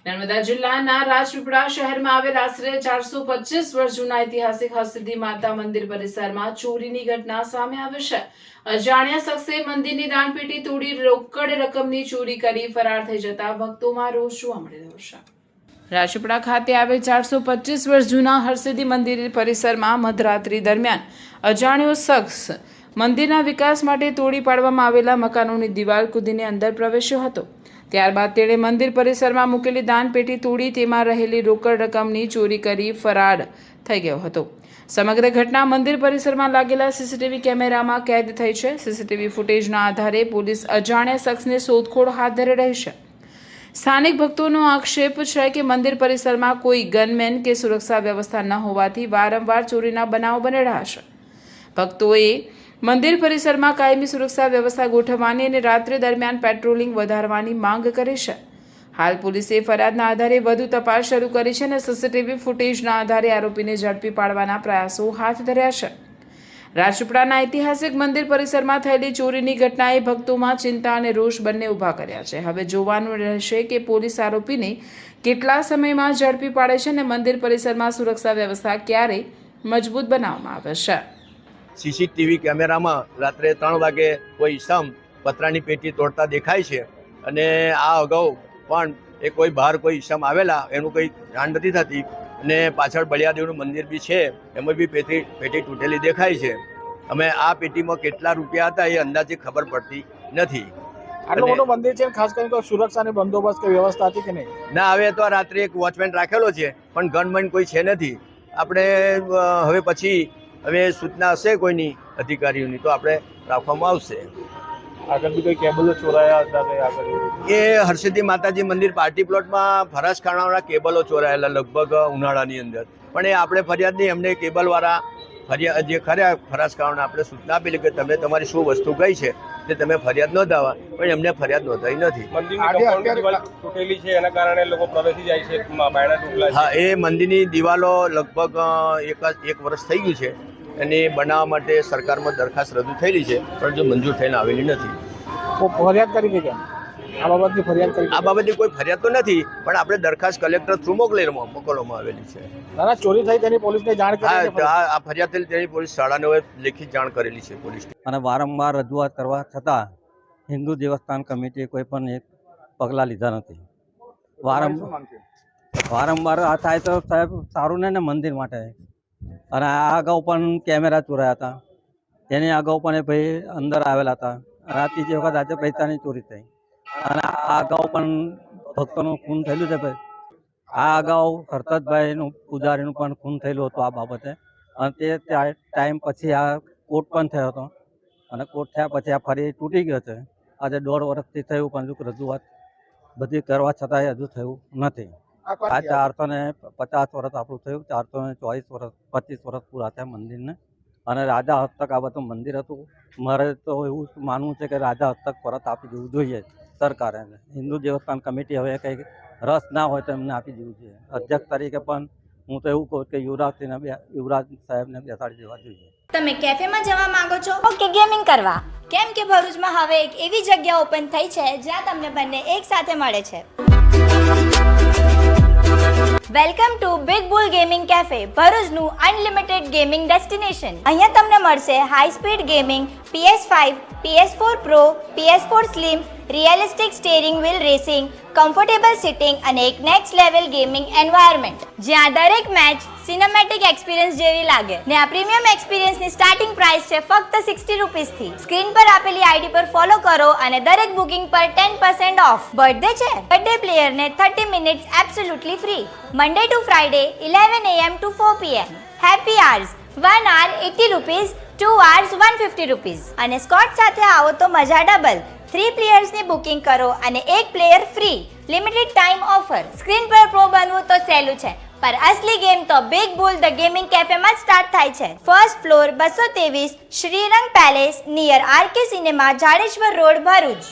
નર્મદા જિલ્લાના રાજપીપળા શહેરમાં આવેલ આશરે 425 વર્ષ જૂના ઐતિહાસિક હરસિદ્ધિ માતા મંદિર પરિસરમાં ચોરીની ઘટના સામે આવી છે। અજાણ્યા શખ્સે મંદિરની દાનપેટી તોડી રોકડ રકમની ચોરી કરી ફરાર થઈ જતા ભક્તોમાં રોષ જોવા મળી રહ્યો છે। રાજપીપળા ખાતે આવેલ 425 વર્ષ જૂના હરસિદ્ધિ મંદિર પરિસરમાં મધરાત્રિ દરમિયાન અજાણ્યો શખ્સ મંદિરના વિકાસ માટે તોડી પાડવામાં આવેલા મકાનોની દિવાલ કૂદીને અંદર પ્રવેશ્યો હતો। ત્યારબાદ તેણે મંદિર પરિસરમાં મૂકેલી દાનપેટી તોડી તેમાં રહેલી રોકડ રકમની ચોરી કરી ફરાર થઈ ગયો હતો। સમગ્ર ઘટના મંદિર પરિસરમાં લાગેલા સીસીટીવી કેમેરામાં કેદ થઈ છે। સીસીટીવી ફૂટેજના આધારે પોલીસ અજાણ્યા શખ્સને શોધખોળ હાથ ધરી રહી છે। સ્થાનિક ભક્તોનો આક્ષેપ છે કે મંદિર પરિસરમાં કોઈ ગનમેન કે સુરક્ષા વ્યવસ્થા ન હોવાથી વારંવાર ચોરીના બનાવો બની રહ્યા છે। ભક્તોએ મંદિર પરિસરમાં કાયમી સુરક્ષા વ્યવસ્થા ગોઠવવાની અને રાત્રિ દરમિયાન પેટ્રોલિંગ વધારવાની માંગ કરી છે। હાલ પોલીસે ફરિયાદના આધારે વધુ તપાસ શરૂ કરી છે અને સીસીટીવી ફૂટેજના આધારે આરોપીને ઝડપી પાડવાના પ્રયાસો હાથ ધર્યા છે। રાજપીપળાના ઐતિહાસિક મંદિર પરિસરમાં થયેલી ચોરીની ઘટનાએ ભક્તોમાં ચિંતા અને રોષ બંને ઊભા કર્યા છે। હવે જોવાનું રહેશે કે પોલીસ આરોપીને કેટલા સમયમાં ઝડપી પાડે છે અને મંદિર પરિસરમાં સુરક્ષા વ્યવસ્થા ક્યારે મજબૂત બનાવવામાં આવે છે। સીસીટીવી કેમેરામાં રાત્રે 3 વાગે કોઈ ઈસમ પતરાની પેટી તોડતા દેખાય છે અને આ અગાઉ પણ કોઈ બહાર કોઈ ઈસમ આવેલા એનું કંઈ જાણ નથી થતી અને પાછળ બળિયાદેવનું મંદિર બી છે એમાં બી પેટી તૂટેલી દેખાય છે। અમે આ પેટીમાં કેટલા રૂપિયા હતા એ અંદાજે ખબર પડતી નથી। આટલું મોટું મંદિર છે, ખાસ કરીને તો સુરક્ષાની બંદોબસ્ત કે વ્યવસ્થા હતી કે નહીં? ના, હવે તો રાત્રે એક વોચમેન રાખેલો છે પણ ગનમેન કોઈ છે નથી। આપણે હવે પછી સૂચના હશે કોઈની અધિકારીઓની તો આપણે રાખવામાં આવશે। આગળ બી કોઈ કેબલો ચોરાયા હતા આગળ એ હરસિદ્ધિ માતાજી મંદિર પાર્ટી પ્લોટમાં ફરાસ ખાણાવાળા કેબલો ચોરાયેલા લગભગ ઉનાળાની અંદર, પણ એ આપણે ફરિયાદ નહીં, એમને કેબલવાળા ફરિયાદ જે ખરા ફરાસ ખાણાને આપણે સૂચના આપેલી કે તમે તમારી શું વસ્તુ ગઈ છે તે તમે ફરિયાદ નોંધાવા, પણ એમને ફરિયાદ નોંધાઈ નથી। તૂટેલી છે એના કારણે લોકો પ્રવેશી જાય છે, બાયણા તૂટેલા છે। હા, એ મંદિરની દિવાલો લગભગ એક વર્ષ થઈ ગયું છે અને બનાવવા માટે સરકારમાં દરખાસ્ત રજૂ થયેલી છે પણ જો મંજૂર થઈને આવેલી નથી। ફરિયાદ કરી કે આ બાબતની ફરિયાદ કરી? આ બાબતની કોઈ ફરિયાદ તો નથી પણ આપણે દરખાસ્ત કલેક્ટર થ્રુ મોકલવામાં આવેલી છે। દાદા, ચોરી થઈ તેની પોલીસને જાણ કરી? આ ફરિયાદ થયેલી તેની પોલીસ શાળાને લેખિત જાણ કરેલી છે પોલીસ અને વારંવાર રજૂઆત કરવા છતાં હિન્દુ દેવસ્થાન કમિટીએ કોઈ પણ એક પગલાં લીધા નથી। વારંવાર આ થાય તો સાહેબ સારું ને મંદિર માટે। અને આ અગાઉ પણ કેમેરા ચોરાયા હતા, તેની અગાઉ પણ એ ભાઈ અંદર આવેલા હતા અને ત્રીજી વખત આજે પૈસાની ચોરી થઈ અને આ અગાઉ પણ ભક્તોનું ખૂન થયેલું છે ભાઈ। આ અગાઉ હરતતભાઈનું પૂજારીનું પણ ખૂન થયેલું હતું આ બાબતે અને તે ટાઈમ પછી આ કોર્ટ પણ થયો હતો અને કોર્ટ થયા પછી આ ફરી તૂટી ગયો છે। આજે 1.5 વર્ષથી થયું પણ હજુ રજૂઆત બધી કરવા છતાંય હજુ થયું નથી। આ 450 વર્ષ આપણું થયું, 424 વર્ષ 25 વર્ષ પૂરા થયા મંદિરને અને રાજા હસ્તક આ બધું મંદિર હતું। મારે તો એવું માનવું છે કે રાજા હસ્તક પરત આપી દેવું જોઈએ સરકારે। હિન્દુ દેવસ્થાન કમિટી હવે કંઈ રસ ના હોય તો એમને આપી દેવું જોઈએ। અધ્યક્ષ તરીકે પણ હું તો એવું કહું કે યુવરાજ સાહેબને બેસાડી દેવા જોઈએ। તમે કેફેમાં જવા માંગો છો કે ગેમિંગ કરવા? કેમ કે ભરૂચમાં હવે એક એવી જગ્યા ઓપન થઈ છે જ્યાં તમને બંને એક સાથે મળે છે। Welcome to Big Bull gaming cafe, ભરૂચનું અનલિમિટેડ ગેમિંગ ડેસ્ટિનેશન। અહીંયા તમને મળશે high speed gaming, PS5, PS4 Pro, PS4 Slim, realistic steering wheel racing, comfortable seating અને એક નેક્સ્ટ લેવલ ગેમિંગ એન્વાયરમેન્ટ જ્યાં દરેક મેચ સિનેમેટિક એક્સપિરિયન્સ જેવી લાગે ને આ પ્રીમિયમ એક્સપિરિયન્સની સ્ટાર્ટિંગ પ્રાઇસ છે ફક્ત 60 રૂપીસથી। સ્ક્રીન પર આપેલી આઈડી પર ફોલો કરો અને દરેક બુકિંગ પર 10% ઓફ। બર્થડે છે? બર્થડે પ્લેયરને 30 minutes absolutely free. Monday to Friday 11 AM to 4 PM। Happy hours 1 hour 80 rupees, 2 hours 150 rupees અને સ્કોટ સાથે આવો તો મજા ડબલ। 3 પ્લેયર્સની બુકિંગ કરો અને 1 player free. Limited time offer. Screen પર પ્રો બનવું તો સહેલું છે पर असली गेम तो Big Bull the gaming cafe में स्टार्ट थाय छे। First floor 223 Shrirang palace near RK cinema, Jadeshwar road, Bharuch.